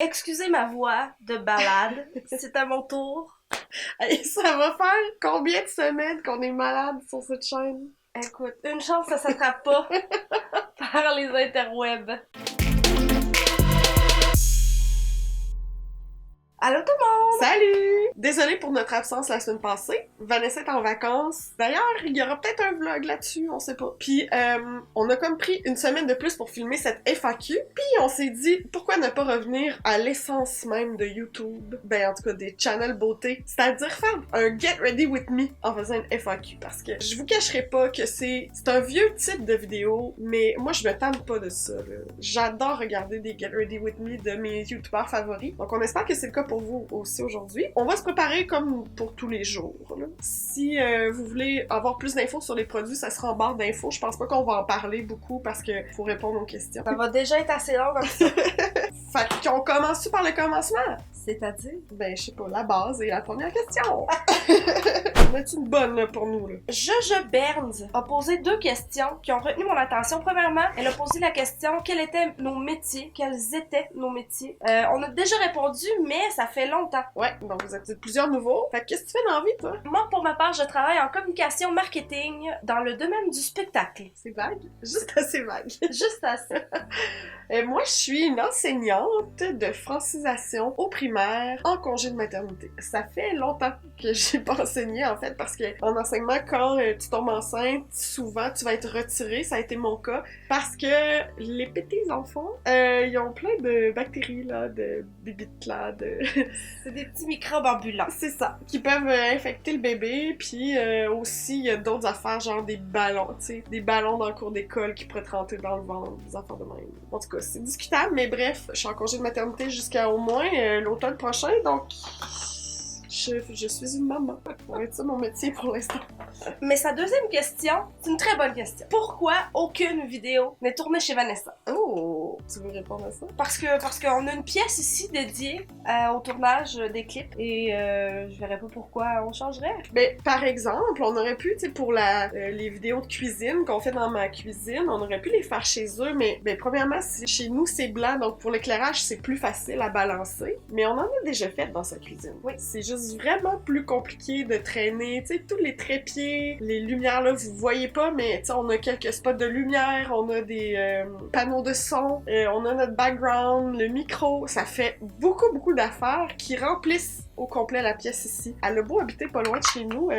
Excusez ma voix de balade, c'est à mon tour. Hey, ça va faire combien de semaines qu'on est malade sur cette chaîne? Écoute, une chance ça s'attrape pas par les interwebs. Allô tout le monde! Salut! Désolée pour notre absence la semaine passée. Vanessa est en vacances. D'ailleurs, il y aura peut-être un vlog là-dessus, on sait pas. Puis, on a comme pris une semaine de plus pour filmer cette FAQ. Puis, on s'est dit, pourquoi ne pas revenir à l'essence même de YouTube? Ben, en tout cas, des channels beauté. C'est-à-dire faire un Get Ready With Me en faisant une FAQ. Parce que je vous cacherai pas que c'est un vieux type de vidéo, mais moi, je me tente pas de ça, là. J'adore regarder des Get Ready With Me de mes YouTubeurs favoris. Donc, on espère que c'est le cas pour vous aussi aujourd'hui. On va se préparer comme pour tous les jours, là. Si vous voulez avoir plus d'infos sur les produits, ça sera en barre d'infos. Je pense pas qu'on va en parler beaucoup parce que faut répondre aux questions. Ça va déjà être assez long comme ça. Fait qu'on commence par le commencement? C'est-à-dire? Ben, je sais pas, la base et la première question. On a une bonne là, pour nous, là? Jojo Berns a posé deux questions qui ont retenu mon attention. Premièrement, elle a posé la question quels étaient nos métiers, quels étaient nos métiers. On a déjà répondu, mais ça fait longtemps. Ouais, donc vous êtes plusieurs nouveaux. Fait que qu'est-ce que tu fais dans la vie, toi? Moi, pour ma part, je travaille en communication marketing dans le domaine du spectacle. C'est vague? Juste assez vague. Juste assez. Moi, je suis une enseignante de francisation au primaire en congé de maternité. Ça fait longtemps que j'ai pas enseigné, en fait, parce que en enseignement, quand tu tombes enceinte, souvent, tu vas être retiré. Ça a été mon cas. Parce que les petits enfants, ils ont plein de bactéries, là, de bibites, là, de... C'est des petits microbes ambulants. C'est ça, qui peuvent infecter le bébé, puis aussi, il y a d'autres affaires, genre des ballons, tu sais, des ballons dans le cours d'école qui pourraient te rentrer dans le ventre, des affaires de même. En tout cas, c'est discutable, mais bref, je suis en congé de maternité jusqu'à au moins l'automne prochain, donc je suis une maman. Ça va être ça mon métier pour l'instant. Mais sa deuxième question, c'est une très bonne question. Pourquoi aucune vidéo n'est tournée chez Vanessa? Oh, tu veux répondre à ça? Parce qu'on a une pièce ici dédiée au tournage des clips et je verrais pas pourquoi on changerait. Ben, par exemple, on aurait pu, tu sais, pour les vidéos de cuisine qu'on fait dans ma cuisine, on aurait pu les faire chez eux, mais ben, premièrement, chez nous, c'est blanc, donc pour l'éclairage, c'est plus facile à balancer. Mais on en a déjà fait dans sa cuisine. Oui, c'est juste vraiment plus compliqué de traîner, tu sais, tous les trépieds, les lumières, là, vous voyez pas, mais tu sais, on a quelques spots de lumière, on a des panneaux de son, on a notre background, le micro, ça fait beaucoup d'affaires qui remplissent au complet la pièce ici. Elle a beau habiter pas loin de chez nous,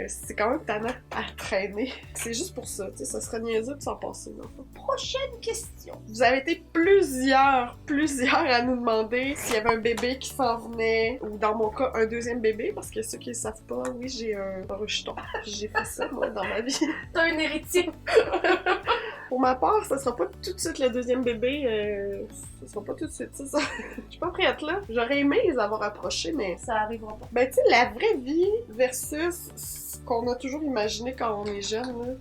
c'est quand même tannant à traîner. C'est juste pour ça, tu sais, ça serait niaiseux de s'en passer. Non? Prochaine question. Vous avez été plusieurs à nous demander s'il y avait un bébé qui s'en venait, ou dans mon cas, un deuxième bébé, parce que ceux qui ne savent pas, oui, j'ai un rejeton. J'ai fait ça, moi, dans ma vie. T'as un héritier. Pour ma part, ça sera pas tout de suite le deuxième bébé, ça sera pas tout de suite, c'est ça. Je suis pas prête là. J'aurais aimé les avoir approchés, mais ça arrivera pas. Ben tu sais, la vraie vie versus ce qu'on a toujours imaginé quand on est jeune, là.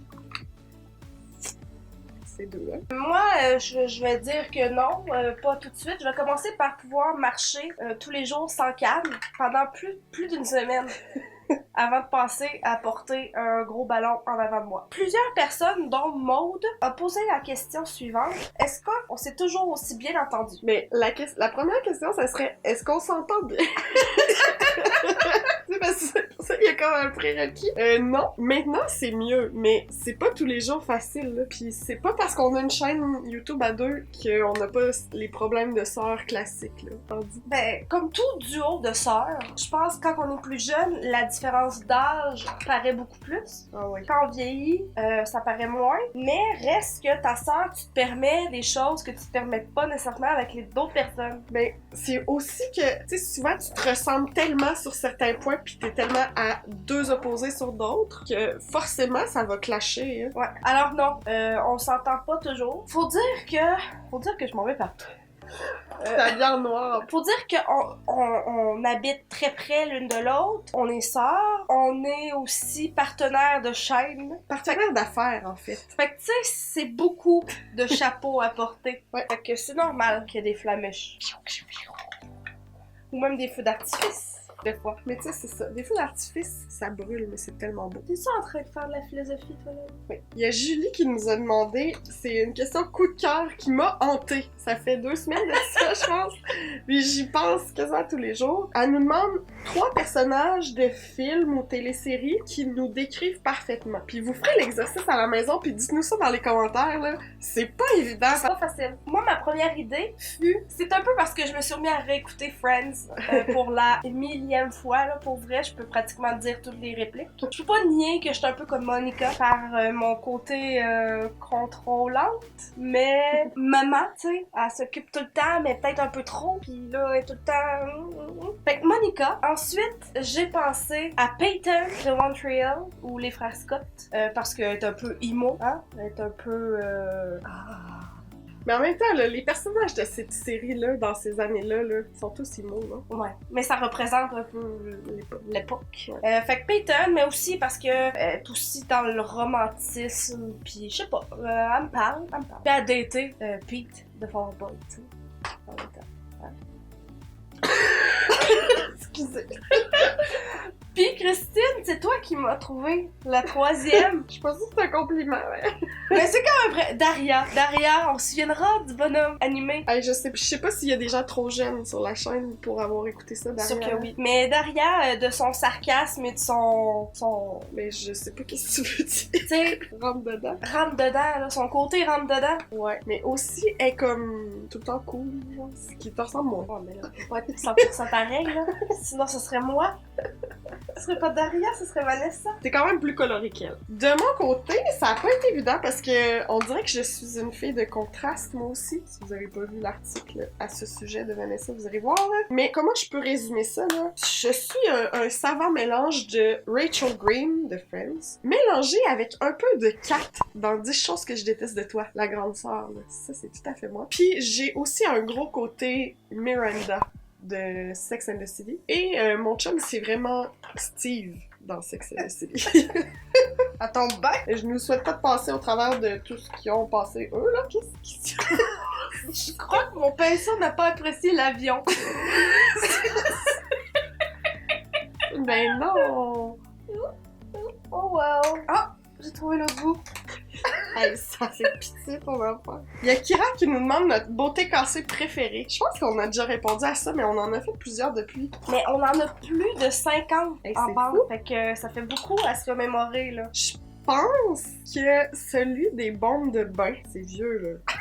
C'est deux, hein? Moi, je vais dire que non, pas tout de suite. Je vais commencer par pouvoir marcher tous les jours sans canne pendant plus d'une semaine. Avant de passer à porter un gros ballon en avant de moi. Plusieurs personnes, dont Maude, a posé la question suivante. Est-ce qu'on s'est toujours aussi bien entendu? Mais la première question, ça serait, est-ce qu'on s'entend bien? Parce que ça, il y a comme un prérequis. Non, maintenant c'est mieux, mais c'est pas tous les jours facile, là. Puis c'est pas parce qu'on a une chaîne YouTube à deux qu'on n'a pas les problèmes de sœurs classiques, là. Tandis... Ben, comme tout duo de sœurs, je pense que quand on est plus jeune, la différence d'âge paraît beaucoup plus. Ah oui. Quand on vieillit, ça paraît moins. Mais reste que ta sœur, tu te permets des choses que tu te permets pas nécessairement avec les d'autres personnes. Ben, c'est aussi que, tu sais, souvent tu te ressembles tellement sur certains points pis t'es tellement à deux opposés sur d'autres que forcément ça va clasher, hein. Ouais. Alors non, on s'entend pas toujours. Faut dire que je m'en vais partout. Ta viande noire. Faut dire qu'on habite très près l'une de l'autre, on est sœurs, on est aussi partenaires de chaîne. Partenaire d'affaires, en fait. Fait que tu sais, c'est beaucoup de chapeaux à porter. Ouais. Fait que c'est normal qu'il y ait des flamèches. Ou même des feux d'artifice. des fois. Mais tu sais, c'est ça. Des fois, l'artifice, ça brûle, mais c'est tellement beau. T'es-tu en train de faire de la philosophie, toi, là? Oui. Il y a Julie qui nous a demandé, c'est une question coup de cœur qui m'a hantée. Ça fait 2 semaines de ça, je pense. Puis j'y pense quasiment tous les jours. Elle nous demande 3 personnages de films ou téléséries qui nous décrivent parfaitement. Puis vous ferez l'exercice à la maison, puis dites-nous ça dans les commentaires, là. C'est pas évident. C'est pas facile. Moi, ma première idée fut... C'est un peu parce que je me suis remis à réécouter Friends pour la 1000e fois, là. Pour vrai, je peux pratiquement dire toutes les répliques. Je peux pas nier que je suis un peu comme Monica par mon côté contrôlante, mais maman, tu sais, elle s'occupe tout le temps, mais peut-être un peu trop, puis là, elle est tout le temps... Fait que Monica. Ensuite, j'ai pensé à Peyton de Montreal, ou les frères Scott, parce qu'elle est un peu emo, hein? Elle est un peu... Mais en même temps, là, les personnages de cette série-là, dans ces années-là, là, sont tous immo, là. Ouais, mais ça représente un peu l'époque. Fait que Peyton, mais aussi parce que est aussi dans le romantisme, pis je sais pas, elle me parle. Puis elle a daté Pete de Fall Out Boy, tu sais, en même temps. Hein? Excusez. Pis Christine, c'est toi qui m'as trouvé la 3e. Je pense que c'est un compliment, ouais. Mais c'est quand même vrai. Daria, on se souviendra du bonhomme animé. Hey, je sais pas s'il y a des gens trop jeunes sur la chaîne pour avoir écouté ça, Daria. Sûr que oui. Mais Daria, de son sarcasme et de son... Mais je sais pas qu'est-ce que tu veux dire. Tu sais, Rentre dedans. rentre dedans, là, son côté rentre dedans. Ouais. Mais aussi, elle est comme tout le temps cool, genre, ce qui te ressemble moins. Ouais, mais là, faut pas être 100% pareil, là. Sinon, ce serait moi. Ce serait pas Daria, ce serait Vanessa. T'es quand même plus colorée qu'elle. De mon côté, ça a pas été évident parce que on dirait que je suis une fille de contraste, moi aussi. Si vous avez pas lu l'article à ce sujet de Vanessa, vous allez voir, là. Mais comment je peux résumer ça, là? Je suis un savant mélange de Rachel Green de Friends, mélangé avec un peu de Kat dans 10 choses que je déteste de toi, la grande sœur, là. Ça, c'est tout à fait moi. Puis j'ai aussi un gros côté Miranda de Sex and the City. Et mon chum, c'est vraiment Steve dans Sex and the City. À ton bac? Et je ne souhaite pas de passer au travers de tout ce qu'ils ont passé eux, là. Qu'est-ce qu'ils... Je crois que mon pinceau n'a pas apprécié l'avion. Ben non! Oh wow! Ah! J'ai trouvé l'autre bout. Hey, ça fait pitié ton enfant. Il y a Kira qui nous demande notre beauté cassée préférée. Je pense qu'on a déjà répondu à ça, mais on en a fait plusieurs depuis. Mais on en a plus de 50 Hey, en c'est bande. fou. Fait que ça fait beaucoup à se remémorer, là. Je pense que celui des bombes de bain, c'est vieux, là.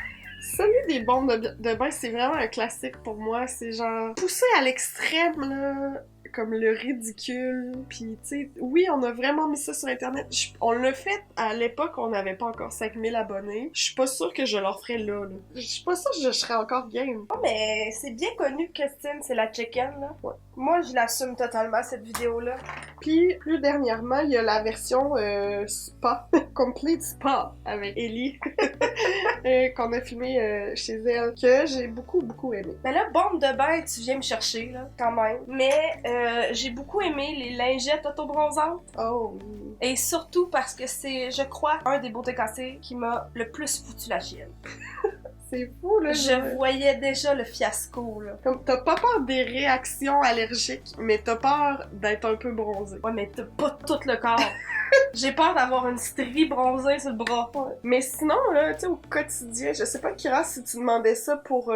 Celui des bombes de bain, c'est vraiment un classique pour moi. C'est genre poussé à l'extrême, là, comme le ridicule. Puis, tu sais, oui, on a vraiment mis ça sur Internet. On l'a fait à l'époque, on n'avait pas encore 5000 abonnés. Je suis pas sûre que je le referais là. Je suis pas sûre que je serais encore game. Oh, mais c'est bien connu que Christine, c'est la chicken, là. Ouais. Moi, je l'assume totalement, cette vidéo-là. Puis, plus dernièrement, il y a la version spa, Complete Spa, avec Ellie, qu'on a filmé chez elle, que j'ai beaucoup, beaucoup aimé. Mais là, bombe de bain, tu viens me chercher, là, quand même. Mais j'ai beaucoup aimé les lingettes auto-bronzantes. Oh oui. Et surtout parce que c'est, je crois, un des beautés cassées qui m'a le plus foutu la chienne. C'est fou, là. Je voyais déjà le fiasco, là. Comme, t'as pas peur des réactions allergiques, mais t'as peur d'être un peu bronzé. Ouais, mais t'as pas tout le corps. J'ai peur d'avoir une strie bronzée sur le bras. Ouais. Mais sinon, là, tu sais, au quotidien, je sais pas, Kira, si tu demandais ça pour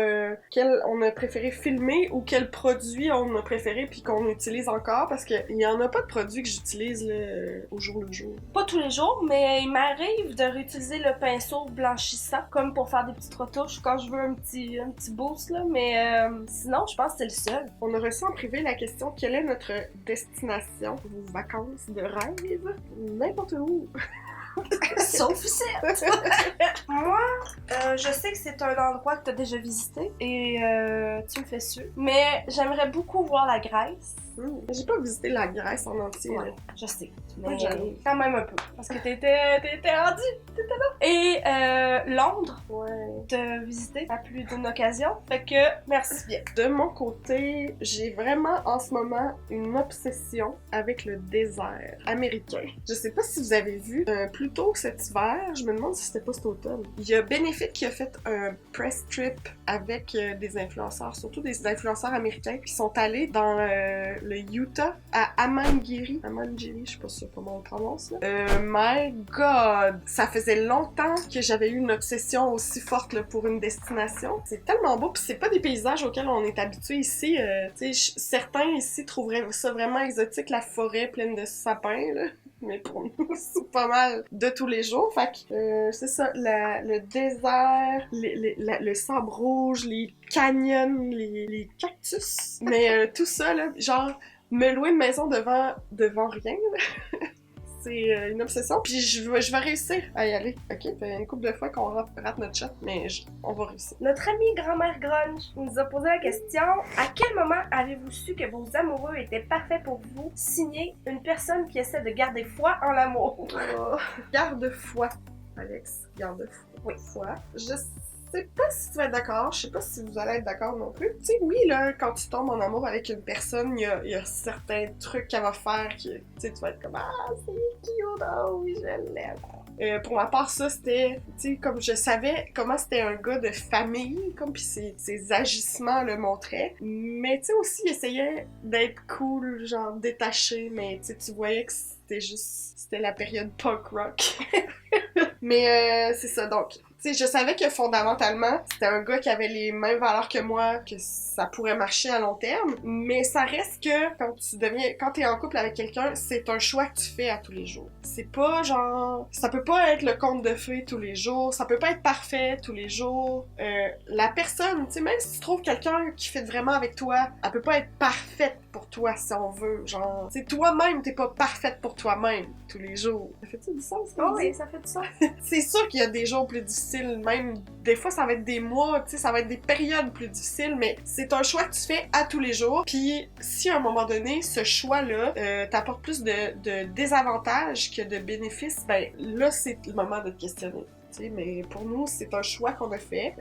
quel on a préféré filmer ou quel produit on a préféré puis qu'on utilise encore, parce qu'il y en a pas de produits que j'utilise, là, au jour le jour. Pas tous les jours, mais il m'arrive de réutiliser le pinceau blanchissant, comme pour faire des petites retouches quand je veux un petit boost, là. Mais sinon, je pense que c'est le seul. On a reçu en privé la question « Quelle est notre destination, vos vacances de rêve? » N'importe où. Sauf ici! Moi, je sais que c'est un endroit que t'as déjà visité et tu me fais sûr. Mais j'aimerais beaucoup voir la Grèce. J'ai pas visité la Grèce en entier. Ouais, là. je sais. Moi, Mais j'allais. quand même un peu. Parce que t'étais rendu, t'étais là. Et Londres, Ouais. t'as visité à plus d'une occasion. Fait que merci bien. De mon côté, j'ai vraiment en ce moment une obsession avec le désert américain. Je sais pas si vous avez vu, plus tôt cet hiver, je me demande si c'était pas cet automne. Il y a Benefit qui a fait un press trip avec des influenceurs, surtout des influenceurs américains, qui sont allés dans le Utah, à Amangiri, je sais pas sûr comment on le prononce, là. My God! Ça faisait longtemps que j'avais eu une obsession aussi forte là, pour une destination. C'est tellement beau, pis c'est pas des paysages auxquels on est habitué ici. Certains ici trouveraient ça vraiment exotique, la forêt pleine de sapins, là. Mais pour nous, c'est pas mal de tous les jours. Fait que, c'est ça, le désert, le sable rouge, les canyons, les cactus. Mais tout ça, là, genre, me louer une maison devant rien, là. C'est une obsession, puis je vais réussir à y aller, ok? Ça fait une couple de fois qu'on rate notre shot, mais on va réussir. Notre amie grand-mère Grunge nous a posé la question: à quel moment avez-vous su que vos amoureux étaient parfaits pour vous? Signez une personne qui essaie de garder foi en l'amour. Garde-foi, Alex. Garde-foi. Oui. Foi. Je sais pas si tu vas être d'accord, je sais pas si vous allez être d'accord non plus. Tu sais, oui, là, quand tu tombes en amour avec une personne, il y a certains trucs qu'elle va faire que, tu sais, tu vas être comme « Ah, c'est cute, oh oui, je l'aime. » Pour ma part, ça, c'était, tu sais, comme je savais comment c'était un gars de famille, comme, pis ses agissements le montraient. Mais, tu sais, aussi, il essayait d'être cool, genre détaché, mais, tu voyais que c'était la période punk rock. Mais, c'est ça, donc... Tu sais, je savais que fondamentalement, c'était un gars qui avait les mêmes valeurs que moi, que ça pourrait marcher à long terme, mais ça reste que quand t'es en couple avec quelqu'un, c'est un choix que tu fais à tous les jours. C'est pas genre... Ça peut pas être le conte de fées tous les jours, ça peut pas être parfait tous les jours. La personne, tu sais, même si tu trouves quelqu'un qui fit vraiment avec toi, elle peut pas être parfaite pour toi si on veut, genre... Tu sais, toi-même, t'es pas parfaite pour toi-même tous les jours. Ça fait-tu du sens? Oh oui, ça fait du sens. C'est sûr qu'il y a des jours plus difficiles, même des fois ça va être des mois, tu sais, ça va être des périodes plus difficiles, mais c'est un choix que tu fais à tous les jours. Puis si à un moment donné, ce choix-là t'apporte plus de désavantages que de bénéfices, ben là c'est le moment de te questionner. Mais pour nous, c'est un choix qu'on a fait.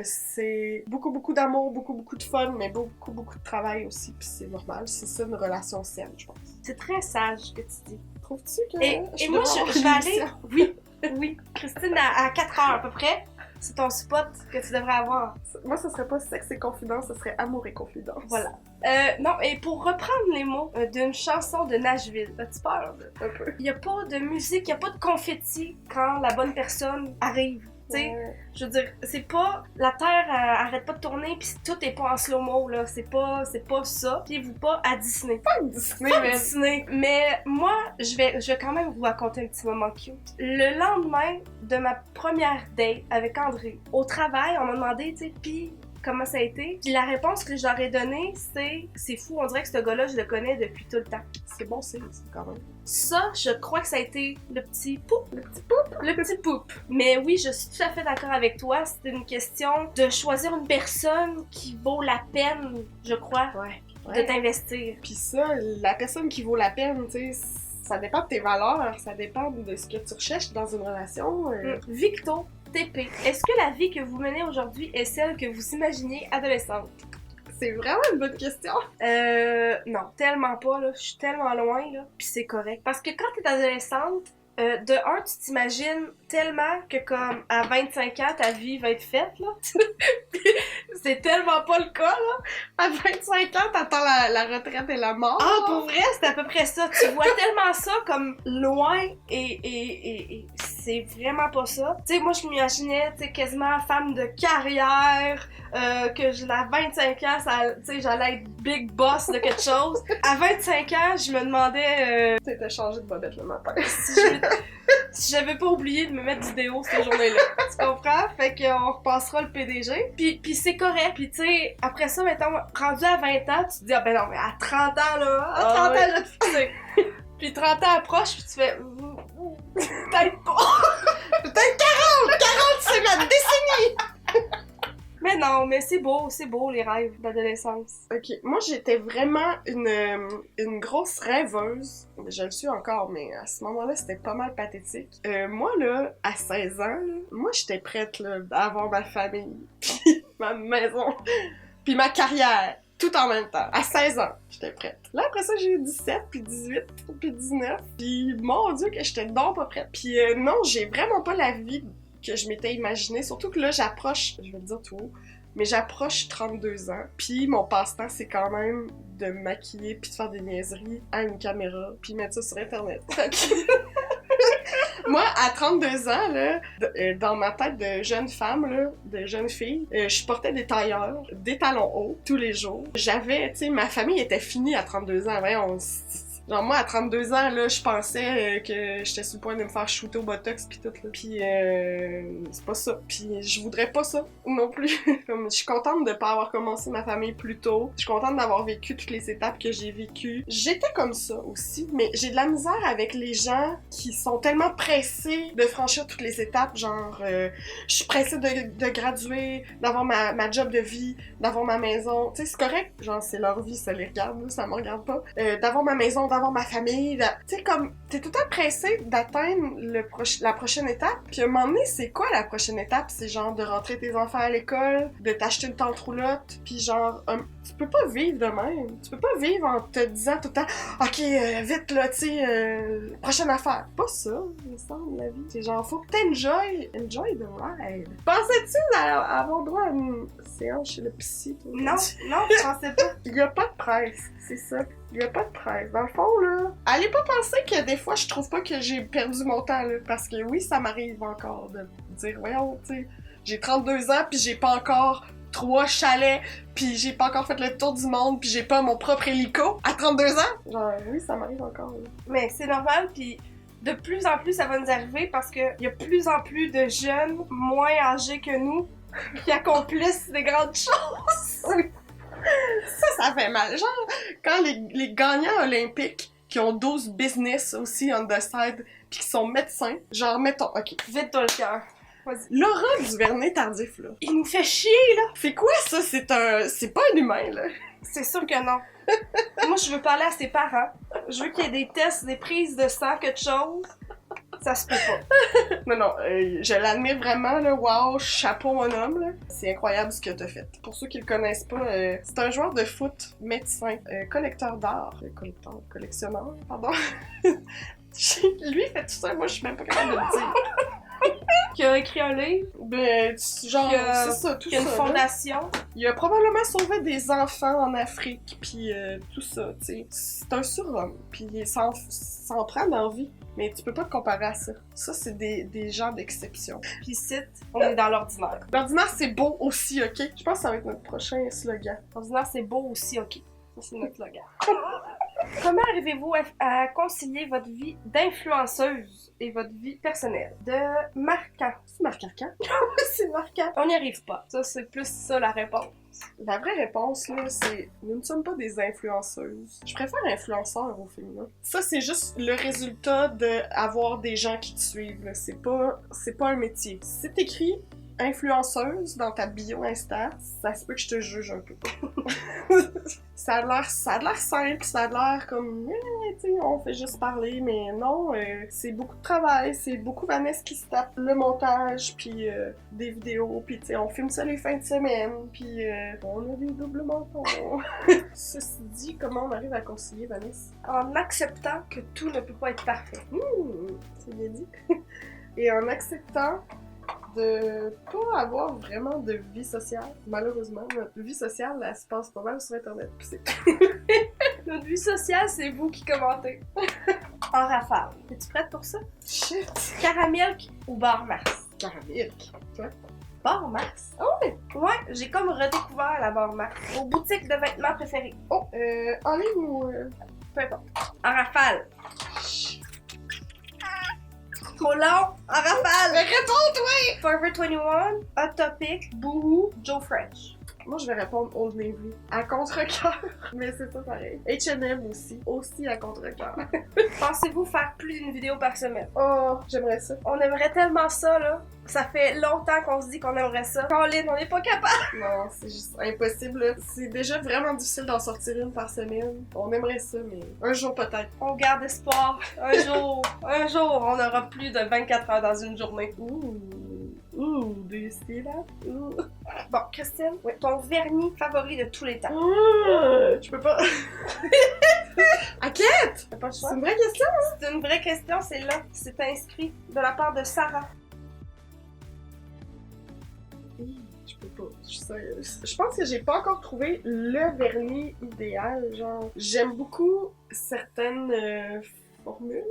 C'est beaucoup d'amour, beaucoup de fun, mais beaucoup de travail aussi, puis c'est normal. C'est ça une relation saine, je pense. C'est très sage ce que tu dis. Trouves-tu que... Et moi, je vais aller... Oui, Christine, à 4 heures à peu près, c'est ton spot que tu devrais avoir. Moi, ce serait pas sexe et confidence, ce serait amour et confidence. Voilà. Non, et pour reprendre les mots d'une chanson de Nashville, as-tu peur? Un peu. Il y a pas de musique, il y a pas de confetti quand la bonne personne arrive. Ouais. Je veux dire, c'est pas... La Terre arrête pas de tourner pis tout est pas en slow-mo, là. C'est pas ça. Fiez-vous pas à Disney. Pas Disney, pas Disney. Mais moi, je vais quand même vous raconter un petit moment cute. Le lendemain de ma première date avec André, au travail, on m'a demandé, tu sais, pis comment ça a été. Puis la réponse que je leur ai donnée, c'est fou, on dirait que ce gars-là, je le connais depuis tout le temps. C'est bon signe, quand même. Ça, je crois que ça a été le petit poup. Le petit poup. Mais oui, je suis tout à fait d'accord avec toi. C'est une question de choisir une personne qui vaut la peine, je crois, de t'investir. Puis ça, la personne qui vaut la peine, tu sais, ça dépend de tes valeurs, ça dépend de ce que tu recherches dans une relation. Victo, TP, est-ce que la vie que vous menez aujourd'hui est celle que vous imaginiez adolescente? C'est vraiment une bonne question. Non, tellement pas, là. Je suis tellement loin, là. Puis c'est correct. Parce que quand t'es adolescente, de un, tu t'imagines tellement que comme à 25 ans, ta vie va être faite, là. C'est tellement pas le cas, là. À 25 ans, t'attends la retraite et la mort. Ah, pour vrai, c'est à peu près ça. Tu vois tellement ça comme loin et c'est vraiment pas ça. Tu sais, moi, je m'imaginais, tu sais, quasiment femme de carrière, que à 25 ans, tu sais, j'allais être big boss de quelque chose. À 25 ans, je me demandais... T'étais changé de bobette le matin. Si j'avais pas oublié de me mettre du déo cette journée-là. Tu comprends? Fait qu'on repassera le PDG. Puis c'est correct. Puis tu sais, après ça, mettons, rendu à 20 ans, tu te dis, ah ben non, mais à 30 ans, là, à 30 ans, je vais te fixer. Puis 30 ans approche, puis tu fais, peut-être pas. Peut-être 40, c'est ma décennie! Mais non, mais c'est beau les rêves d'adolescence. Ok, moi j'étais vraiment une grosse rêveuse. Je le suis encore, mais à ce moment-là, c'était pas mal pathétique. Moi, là, à 16 ans, là, moi j'étais prête là, à avoir ma famille, pis ma maison, pis ma carrière. tout en même temps. À 16 ans, j'étais prête. Là, après ça, j'ai eu 17, puis 18, puis 19. Puis, mon Dieu, que j'étais donc pas prête. Puis, non, j'ai vraiment pas la vie que je m'étais imaginée. Surtout que là, j'approche, je vais le dire tout haut, mais j'approche 32 ans. Puis, mon passe-temps, c'est quand même de me maquiller puis de faire des niaiseries à une caméra puis mettre ça sur Internet. Moi, à 32 ans, là, dans ma tête de jeune femme, là, de jeune fille, je portais des tailleurs, des talons hauts, tous les jours. J'avais, tu sais, ma famille était finie à 32 ans. Voyons, genre, moi, à 32 ans, là, je pensais que j'étais sur le point de me faire shooter au botox pis tout, là. Pis, c'est pas ça. Pis, je voudrais pas ça non plus. Comme, je suis contente de pas avoir commencé ma famille plus tôt. Je suis contente d'avoir vécu toutes les étapes que j'ai vécues. J'étais comme ça aussi, mais j'ai de la misère avec les gens qui sont tellement pressés de franchir toutes les étapes. Genre, je suis pressée de graduer, d'avoir ma job de vie, d'avoir ma maison. Tu sais, c'est correct. Genre, c'est leur vie, ça les regarde, ça me regarde pas. D'avoir ma maison, d'avoir ma famille, tu sais, comme, t'es tout le temps pressé d'atteindre la prochaine étape, puis à un moment donné, c'est quoi la prochaine étape? C'est genre de rentrer tes enfants à l'école, de t'acheter une tente roulotte, puis genre, tu peux pas vivre de même. Tu peux pas vivre en te disant tout le temps, ok, vite là, tu sais, prochaine affaire. Pas ça, il me semble, la vie. C'est genre, faut que t'enjoy the ride. Pensais-tu avoir droit à une séance chez le psy? Toi? Non, je pensais pas. Il y a pas de presse, c'est ça. Il y a pas de presse. Dans le fond, là, allez pas penser que des fois, je trouve pas que j'ai perdu mon temps, là, parce que oui, ça m'arrive encore de dire, voyons, tu sais, j'ai 32 ans, puis j'ai pas encore 3 chalets, puis j'ai pas encore fait le tour du monde, puis j'ai pas mon propre hélico à 32 ans. Genre, oui, ça m'arrive encore, là. Mais c'est normal, puis de plus en plus, ça va nous arriver parce qu'il y a plus en plus de jeunes, moins âgés que nous, qui accomplissent des grandes choses. Oui. Ça fait mal. Genre, quand les gagnants olympiques qui ont 12 business aussi on the side, pis qui sont médecins, genre, mettons, ok. Vite-toi le cœur. Vas-y. Laura Duvernay-Tardif, là. Il nous fait chier, là! C'est quoi ça? C'est pas un humain, là. C'est sûr que non. Moi, je veux parler à ses parents. Je veux qu'il y ait des tests, des prises de sang, quelque chose. Ça se peut pas. Non, je l'admire vraiment, là. Wow, chapeau, mon homme, là. C'est incroyable ce que t'as fait. Pour ceux qui le connaissent pas, c'est un joueur de foot, médecin, collecteur d'art. Collectionneur, pardon. Lui, il fait tout ça, moi, je suis même pas capable de le dire. Qui a écrit un livre. Ben, genre, c'est ça, tout ça. Qui a une fondation. Il a probablement sauvé des enfants en Afrique, pis tout ça, tu sais. C'est un surhomme, pis il s'en prend dans la vie. Mais tu peux pas te comparer à ça. Ça, c'est des gens d'exception. Puis ici, on est dans l'ordinaire. L'ordinaire, c'est beau aussi, ok? Je pense que ça va être notre prochain slogan. L'ordinaire, c'est beau aussi, ok? Ça, c'est notre slogan. Comment arrivez-vous à concilier votre vie d'influenceuse et votre vie personnelle? De marquant. C'est marquant. C'est marquant. On n'y arrive pas. Ça, c'est plus ça la réponse. La vraie réponse, là, c'est nous ne sommes pas des influenceuses. Je préfère influenceur au féminin. Ça, c'est juste le résultat d'avoir des gens qui te suivent. Là. C'est pas un métier. Si c'est écrit influenceuse dans ta bio Insta, ça se peut que je te juge un peu. Ça a l'air simple, ça a l'air comme, tu sais, on fait juste parler, mais non, c'est beaucoup de travail, c'est beaucoup Vanessa qui se tape le montage, puis des vidéos, puis tu sais, on filme ça les fins de semaine, puis on a des doubles montants. Ceci dit, comment on arrive à concilier, Vanessa? En acceptant que tout ne peut pas être parfait. C'est bien dit. Et en acceptant de pas avoir vraiment de vie sociale. Malheureusement, notre vie sociale, elle se passe pas mal sur Internet. Pis c'est Notre vie sociale, c'est vous qui commentez. En rafale. Es-tu prête pour ça? Shit! Caramilk ou Bar Mars? Caramilk. Toi? Bar Mars? Oh! Ouais, j'ai comme redécouvert la Bar Mars. Aux boutiques de vêtements préférées. Oh, en ligne ou... Peu importe. En rafale. Trop long. En rafale. Mais réponds-toi! Forever 21, Hot Topic, Boohoo, Joe Fresh. Moi, je vais répondre Old Navy. À contre-cœur. Mais c'est pas pareil. H&M aussi à contre-cœur. Pensez-vous faire plus d'une vidéo par semaine? Oh, j'aimerais ça. On aimerait tellement ça, là. Ça fait longtemps qu'on se dit qu'on aimerait ça. Caroline, on n'est pas capable. Non, c'est juste impossible, là. C'est déjà vraiment difficile d'en sortir une par semaine. On aimerait ça, mais un jour peut-être. On garde espoir. Un jour, on aura plus de 24 heures dans une journée. Ouh. Ouh, do you see that? Ouh. Bon, Christine, ton vernis favori de tous les temps? Je peux pas. Enquête! T'as pas le C'est choix? une vraie question? C'est une vraie question, c'est là. C'est inscrit de la part de Sarah. Je peux pas. Je suis sérieuse. Je pense que j'ai pas encore trouvé le vernis idéal. Genre, j'aime beaucoup certaines formules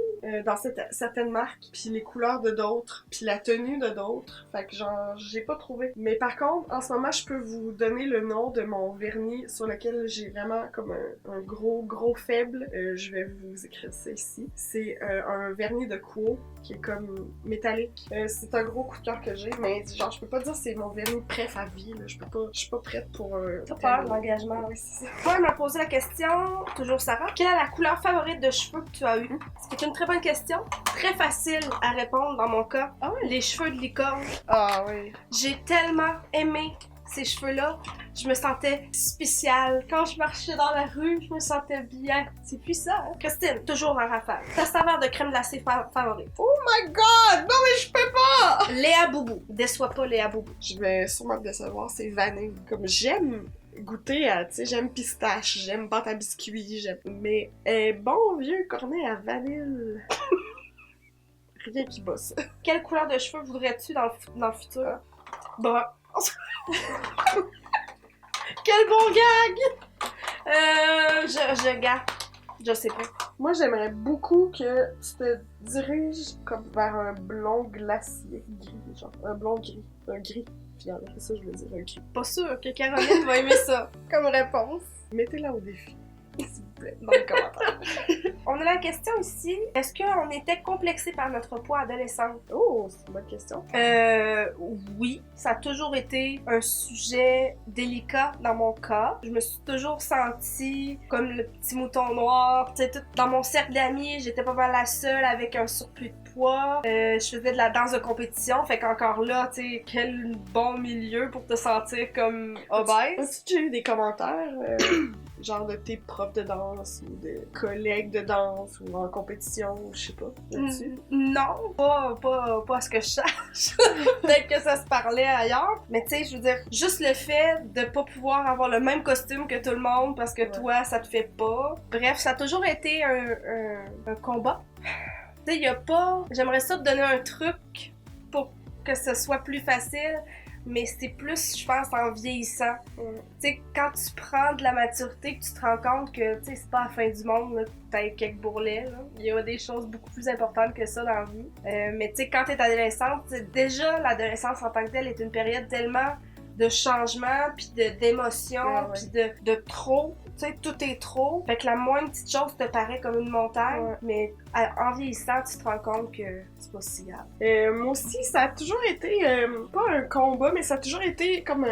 dans certaines marques, puis les couleurs de d'autres, puis la tenue de d'autres. Fait que genre, j'ai pas trouvé. Mais par contre, en ce moment, je peux vous donner le nom de mon vernis sur lequel j'ai vraiment comme un gros faible. Je vais vous écrire ça ici. C'est un vernis de Quo qui est comme métallique. C'est un gros coup de cœur que j'ai, mais genre, je peux pas dire c'est mon vernis préf à vie, là. Je suis pas prête pour T'as peur de l'engagement. Oui, c'est ça. Moi, elle m'a posé la question, toujours Sarah, quelle est la couleur favorite de cheveux que tu as eue? Ce qui est une très bonne question, très facile à répondre dans mon cas. Ah oui? Les cheveux de licorne. Ah oui. J'ai tellement aimé ces cheveux-là. Je me sentais spéciale. Quand je marchais dans la rue, je me sentais bien. C'est puissant, hein? Christine, toujours en rafale. Ta saveur de crème glacée favorite? Oh my god! Non mais je peux pas! Léa Boubou. Déçois pas Léa Boubou. Je vais sûrement te décevoir, c'est vanille. Comme j'aime goûter à, tu sais, j'aime pistache, j'aime pâte à biscuits, mais bon vieux cornet à vanille. Rien qui bosse. Quelle couleur de cheveux voudrais-tu dans le futur? Bon. Quel bon gag! Je garde. Je sais pas. Moi, j'aimerais beaucoup que tu te diriges comme vers un blond glacier gris, genre un blond gris, un gris fier, c'est ça que je veux dire, un gris. Pas sûr que Caroline va aimer ça comme réponse. Mettez-la au défi, s'il vous plaît, dans les commentaires. On a la question ici, est-ce qu'on était complexé par notre poids adolescent? Oh, c'est une bonne question. Oui, ça a toujours été un sujet délicat dans mon cas. Je me suis toujours sentie comme le petit mouton noir. Tu sais, dans mon cercle d'amis, j'étais pas mal la seule avec un surplus de poids. Je faisais de la danse de compétition, fait qu'encore là, tu sais, quel bon milieu pour te sentir comme obèse. As-tu déjà eu des commentaires, genre de tes profs de danse ou de collègues de danse ou en compétition, ou je sais pas, là-dessus? Non, pas à ce que je sache. Peut-être que ça se parlait ailleurs. Mais tu sais, je veux dire, juste le fait de pas pouvoir avoir le même costume que tout le monde parce que toi, ça te fait pas. Bref, ça a toujours été un combat. Tu sais, y a pas... J'aimerais ça te donner un truc pour que ce soit plus facile, mais c'est plus, je pense, en vieillissant. Tu sais, quand tu prends de la maturité, que tu te rends compte que, tu sais, c'est pas la fin du monde, là, que t'as quelques bourrelets, là. Il y a des choses beaucoup plus importantes que ça dans la vie. Mais tu sais, quand t'es adolescente, déjà, l'adolescence en tant que telle est une période tellement de changement, puis d'émotions, puis de trop. Tu sais, tout est trop. Fait que la moindre petite chose te paraît comme une montagne, mais en vieillissant, tu te rends compte que c'est pas si grave. Moi aussi, ça a toujours été, pas un combat, mais ça a toujours été comme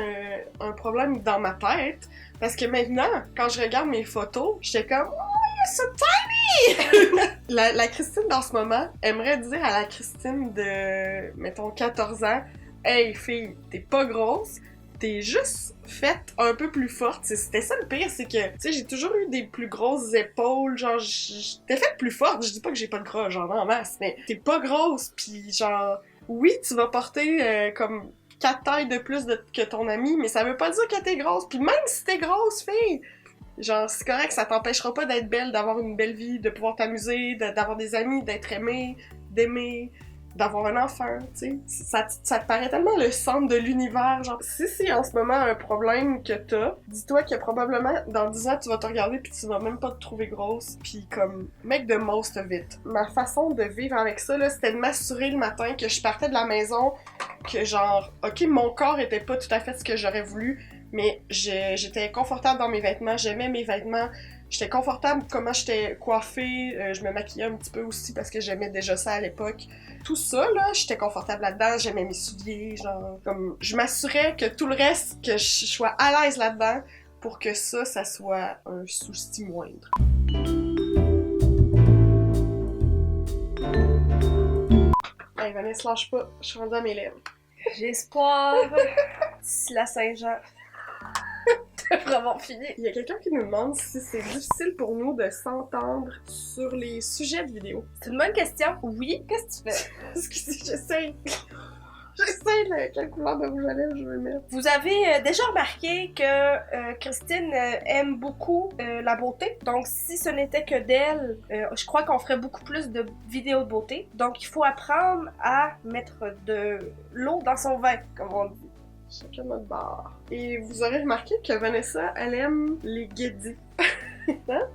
un problème dans ma tête. Parce que maintenant, quand je regarde mes photos, j'étais comme « Oh, you're so tiny! » La Christine dans ce moment aimerait dire à la Christine de, mettons, 14 ans « Hey, fille, t'es pas grosse. » T'es juste faite un peu plus forte. C'était ça le pire, c'est que, tu sais, j'ai toujours eu des plus grosses épaules, genre, t'es faite plus forte. Je dis pas que j'ai pas de gras, genre, en masse, mais t'es pas grosse, pis genre, oui, tu vas porter comme 4 tailles de plus que ton ami, mais ça veut pas dire que t'es grosse. Pis même si t'es grosse, fille, genre, c'est correct, ça t'empêchera pas d'être belle, d'avoir une belle vie, de pouvoir t'amuser, d'avoir des amis, d'être aimée, d'aimer, d'avoir un enfant, tu sais. Ça te paraît tellement le centre de l'univers, genre. Si c'est en ce moment un problème que t'as, dis-toi que probablement dans 10 ans tu vas te regarder pis tu vas même pas te trouver grosse, pis comme, make the most of it. Ma façon de vivre avec ça, là, c'était de m'assurer le matin que je partais de la maison, que genre, ok, mon corps était pas tout à fait ce que j'aurais voulu, mais j'étais confortable dans mes vêtements, j'aimais mes vêtements, j'étais confortable comment j'étais coiffée, je me maquillais un petit peu aussi parce que j'aimais déjà ça à l'époque. Tout ça, là, j'étais confortable là-dedans, j'aimais mes souliers, genre, comme, je m'assurais que tout le reste, que je sois à l'aise là-dedans pour que ça soit un souci moindre. Hey, Vanessa, lâche pas, je suis rendue à mes lèvres. J'ai espoir. D'ici la Saint-Jean. Vraiment fini. Il y a quelqu'un qui nous demande si c'est difficile pour nous de s'entendre sur les sujets de vidéo. C'est une bonne question. Oui. Qu'est-ce que tu fais? Excusez, j'essaye. J'essaie quelle couleur de rouge à lèvres je veux mettre. Vous avez déjà remarqué que Christine aime beaucoup la beauté. Donc, si ce n'était que d'elle, je crois qu'on ferait beaucoup plus de vidéos de beauté. Donc, il faut apprendre à mettre de l'eau dans son vin, comme on dit. Chacun notre barre. Et vous aurez remarqué que Vanessa, elle aime les guédis.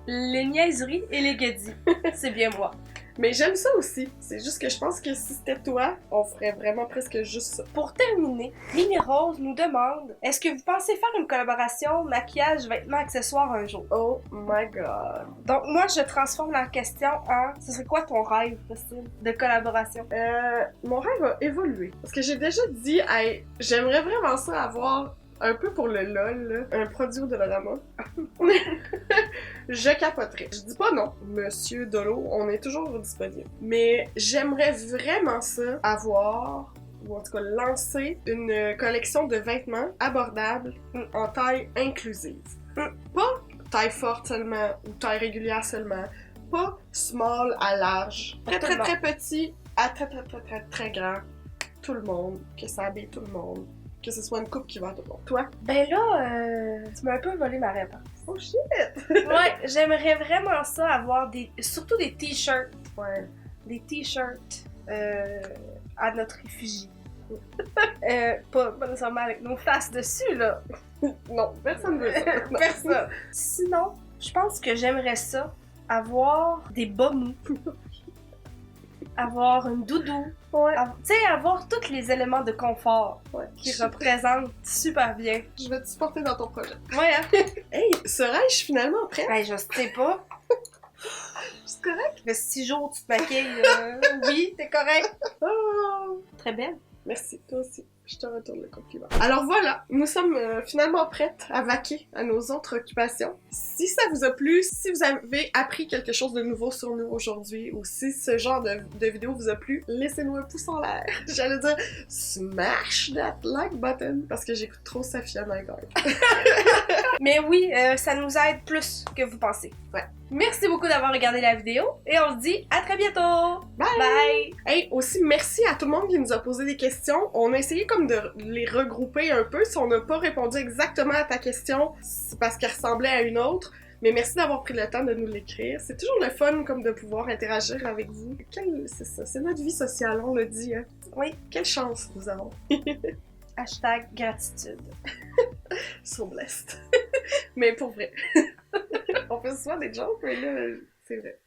Les niaiseries et les guédis. C'est bien moi. Mais j'aime ça aussi. C'est juste que je pense que si c'était toi, on ferait vraiment presque juste ça. Pour terminer, Mimi Rose nous demande: est-ce que vous pensez faire une collaboration maquillage, vêtements, accessoires un jour? Oh my god. Donc moi, je transforme la question en: ce serait quoi ton rêve, Christine, de collaboration? Mon rêve a évolué. Parce que j'ai déjà dit, hey, j'aimerais vraiment ça avoir un peu pour le LOL, là, un produit au Dollarama. Je capoterais. Je dis pas non, Monsieur Dolo, on est toujours disponible. Mais j'aimerais vraiment ça avoir, ou en tout cas lancer, une collection de vêtements abordables en taille inclusive. Pas taille forte seulement, ou taille régulière seulement. Pas small à large. Très très très petit à très très très très très grand. Tout le monde, que ça habille tout le monde. Que ce soit une coupe qui va à tout le monde. Toi? Ben là, tu m'as un peu volé ma réponse. Oh shit! Ouais, j'aimerais vraiment ça avoir surtout des t-shirts. Ouais. Des t-shirts à notre effigie. Pas nécessairement avec nos faces dessus, là. Non, personne veut ça. Personne. Sinon, je pense que j'aimerais ça, avoir des bas mous. Avoir une doudou. Ouais. Tu sais, avoir tous les éléments de confort qui représentent super bien. Je vais te supporter dans ton projet. Ouais, hein? Hey, serais-je finalement prête? Ben, je sais pas. C'est correct? Ça fait 6 jours que tu te maquilles. Oui, t'es correct. Oh. Très belle. Merci, toi aussi. Je te retourne le compliment. Alors voilà, nous sommes finalement prêtes à vaquer à nos autres occupations. Si ça vous a plu, si vous avez appris quelque chose de nouveau sur nous aujourd'hui, ou si ce genre de vidéo vous a plu, laissez-nous un pouce en l'air. J'allais dire, smash that like button, parce que j'écoute trop Safia Nagar. Mais oui, ça nous aide plus que vous pensez. Ouais. Merci beaucoup d'avoir regardé la vidéo et on se dit à très bientôt! Bye! Bye! Hey, aussi merci à tout le monde qui nous a posé des questions. On a essayé comme de les regrouper un peu. Si on n'a pas répondu exactement à ta question, c'est parce qu'elle ressemblait à une autre. Mais merci d'avoir pris le temps de nous l'écrire. C'est toujours le fun comme de pouvoir interagir avec vous. C'est ça, c'est notre vie sociale, on le dit. Hein? Oui. Quelle chance nous avons. Hashtag gratitude. So blessed. Mais pour vrai. On fait souvent des jokes, mais là, c'est vrai.